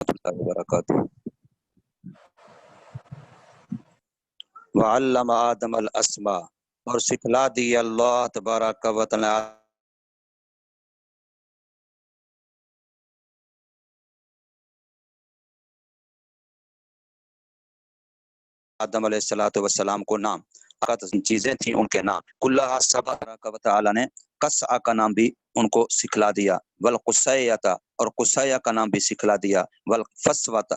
اللہ وبرکاتہ۔ وعلم آدم الاسماء، اور سکھلا دی اللہ تبارک و تعالی آدم علیہ الصلوۃ والسلام کو نام، چیزیں تھیں ان کے نام، کلھا سبع تبارک و تعالی نے قصع کا نام بھی ان کو سکھلا دیا، والقصیۃ، اور قصیہ کا نام بھی سکھلا دیا، والفسوۃ،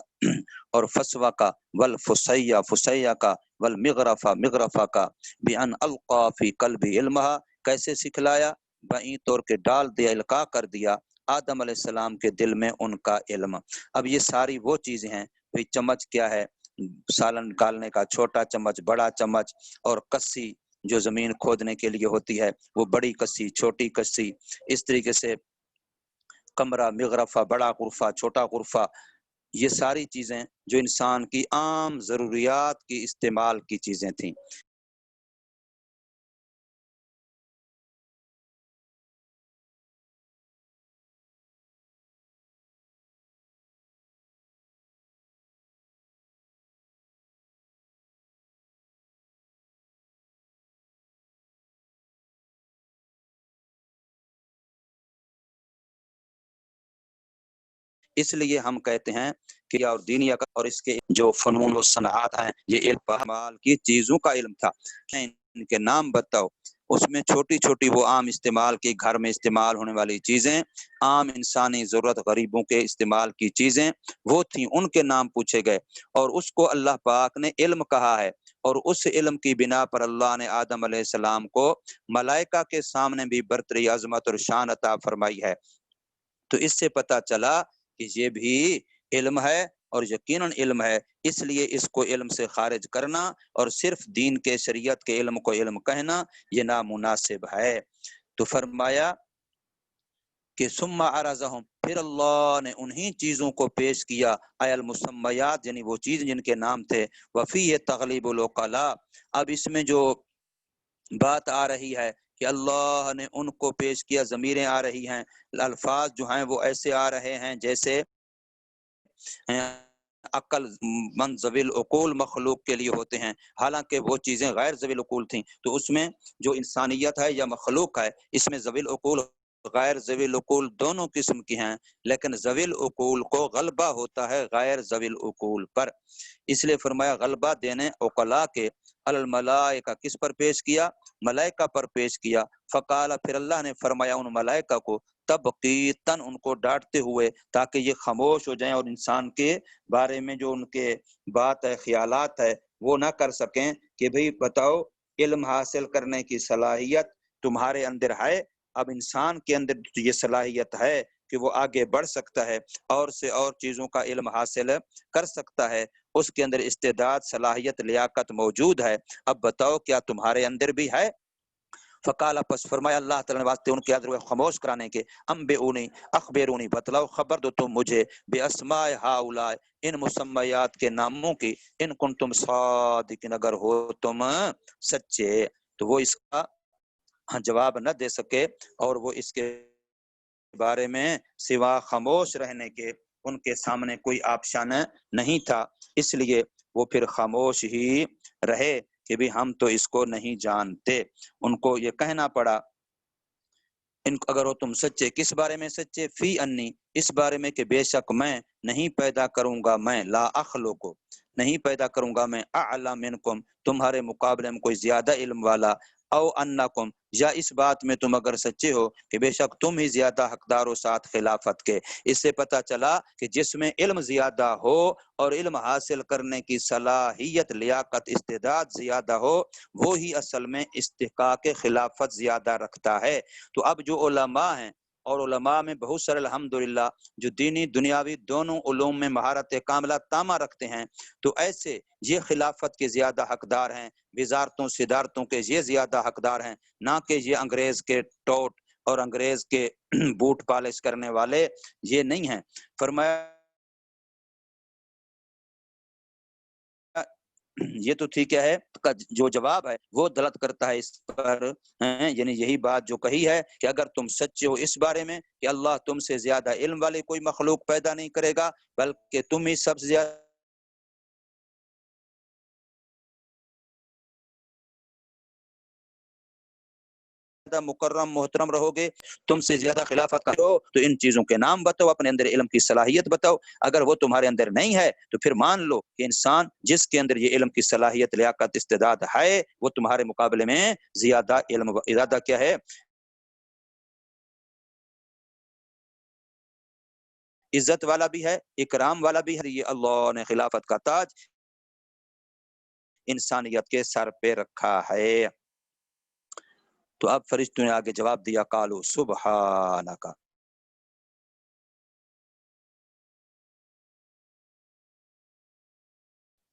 اور فسوہ کا، والفسیہ، فسیہ کا، والمغرفہ، مغرفہ کا، بان القى فی قلبی علمھا، کیسے سکھلایا؟ بئیں طور کے ڈال دیا، القاء کر دیا آدم علیہ السلام کے دل میں ان کا علم۔ اب یہ ساری وہ چیزیں ہیں، بھئی چمچ کیا ہے، سالن نکالنے کا، چھوٹا چمچ، بڑا چمچ، اور کسی جو زمین کھودنے کے لیے ہوتی ہے وہ بڑی کسی، چھوٹی کسی، اس طریقے سے کمرہ، مغرفہ، بڑا غرفہ، چھوٹا غرفہ، یہ ساری چیزیں جو انسان کی عام ضروریات کی استعمال کی چیزیں تھیں۔ اس لیے ہم کہتے ہیں کہ اور دینی عقل اور اس کے جو فنون و صنعات ہیں، یہ علم پامال کی چیزوں کا علم تھا۔ ان کے نام بتاؤ، اس میں چھوٹی چھوٹی وہ عام استعمال کی، گھر میں استعمال ہونے والی چیزیں، عام انسانی ضرورت، غریبوں کے استعمال کی چیزیں وہ تھیں، ان کے نام پوچھے گئے، اور اس کو اللہ پاک نے علم کہا ہے، اور اس علم کی بنا پر اللہ نے آدم علیہ السلام کو ملائکہ کے سامنے بھی برتری، عظمت اور شان عطا فرمائی ہے۔ تو اس سے پتہ چلا کہ یہ بھی علم ہے، اور یقیناً علم ہے، اس لیے اس کو علم سے خارج کرنا اور صرف دین کے، شریعت کے علم کو علم کہنا یہ نامناسب ہے۔ تو فرمایا کہ ثم عرضہم، پھر اللہ نے انہی چیزوں کو پیش کیا، المسمیات، یعنی وہ چیز جن کے نام تھے، وفی تغلیب العقلاء، اب اس میں جو بات آ رہی ہے کہ اللہ نے ان کو پیش کیا، ضمیریں آ رہی ہیں، الفاظ جو ہیں وہ ایسے آ رہے ہیں جیسے عقل مند ذوی العقول مخلوق کے لیے ہوتے ہیں، حالانکہ وہ چیزیں غیر ذوی العقول تھیں۔ تو اس میں جو انسانیت ہے یا مخلوق ہے، اس میں ذوی العقول، غیر ذوی العقول دونوں قسم کی ہیں، لیکن ذوی العقول کو غلبہ ہوتا ہے غیر ذوی العقول پر، اس لیے فرمایا غلبہ دینے عقلاء کے الملائکہ، کس پر پیش کیا؟ ملائکہ پر پیش کیا۔ فقال، پھر اللہ نے فرمایا ان ملائکہ کو تبقیتاً، ان کو ڈانٹتے ہوئے تاکہ یہ خاموش ہو جائیں اور انسان کے بارے میں جو ان کے بات ہے، خیالات ہے، وہ نہ کر سکیں کہ بھئی بتاؤ، علم حاصل کرنے کی صلاحیت تمہارے اندر ہے، اب انسان کے اندر یہ صلاحیت ہے کہ وہ آگے بڑھ سکتا ہے، اور سے اور چیزوں کا علم حاصل کر سکتا ہے، اس کے اندر استعداد، صلاحیت، لیاقت موجود ہے، اب بتاؤ کیا تمہارے اندر بھی ہے؟ فقال، پس فرمایا اللہ تعالیٰ نے واسطے ان کے اندر خاموش کرانے کے، انبئونی، اخبرونی، بتلاؤ، خبر دو تم مجھے، باسماء ہؤلاء، ان مسمیات کے ناموں کی، ان کنتم صادقین، اگر ہو تم سچے۔ تو وہ اس کا جواب نہ دے سکے، اور وہ اس کے بارے میں سوا خاموش رہنے کے ان کے سامنے کوئی آپشن نہیں تھا، اس لیے وہ پھر خاموش ہی رہے کہ بھی ہم تو اس کو نہیں جانتے۔ ان کو یہ کہنا پڑا، ان اگر ہو تم سچے، کس بارے میں سچے؟ فی انی، اس بارے میں کہ بے شک میں نہیں پیدا کروں گا، میں لا اخلق، نہیں پیدا کروں گا میں، اعلم منکم، تمہارے مقابلے میں کوئی زیادہ علم والا، او انکم، یا اس بات میں تم اگر سچے ہو کہ بے شک تم ہی زیادہ حقدار ہو ساتھ خلافت کے۔ اس سے پتہ چلا کہ جس میں علم زیادہ ہو اور علم حاصل کرنے کی صلاحیت، لیاقت، استعداد زیادہ ہو، وہی اصل میں استحقاق خلافت زیادہ رکھتا ہے۔ تو اب جو علماء ہیں، اور علماء میں بہت سارے الحمدللہ جو دینی دنیاوی دونوں علوم میں مہارت کاملہ تامہ رکھتے ہیں، تو ایسے یہ خلافت کے زیادہ حقدار ہیں، وزارتوں، صدارتوں کے یہ زیادہ حقدار ہیں، نہ کہ یہ انگریز کے ٹوٹ اور انگریز کے بوٹ پالش کرنے والے، یہ نہیں ہیں۔ فرمایا یہ تو ٹھیک ہے کا جو جواب ہے وہ دلالت کرتا ہے اس پر، یعنی یہی بات جو کہی ہے کہ اگر تم سچے ہو اس بارے میں کہ اللہ تم سے زیادہ علم والے کوئی مخلوق پیدا نہیں کرے گا، بلکہ تم ہی سب سے زیادہ مکرم محترم رہو گے، تم سے زیادہ خلافت کرو، تو ان چیزوں کے نام بتاؤ، اپنے اندر علم کی صلاحیت بتاؤ۔ اگر وہ تمہارے اندر نہیں ہے تو پھر مان لو کہ انسان جس کے اندر یہ علم کی صلاحیت، لیاقت، استعداد ہے، وہ تمہارے مقابلے میں زیادہ علم ارادہ کیا ہے، عزت والا بھی ہے، اکرام والا بھی ہے۔ یہ اللہ نے خلافت کا تاج انسانیت کے سر پہ رکھا ہے۔ تو اب فرشتوں نے آگے جواب دیا، قالوا سبحانک،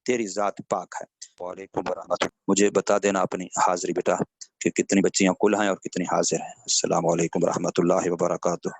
تیری ذات پاک ہے۔ وعلیکم ورحمۃ اللہ، مجھے بتا دینا اپنی حاضری بیٹا کہ کتنی بچیاں کل ہیں اور کتنی حاضر ہیں۔ السلام علیکم ورحمۃ اللہ وبرکاتہ۔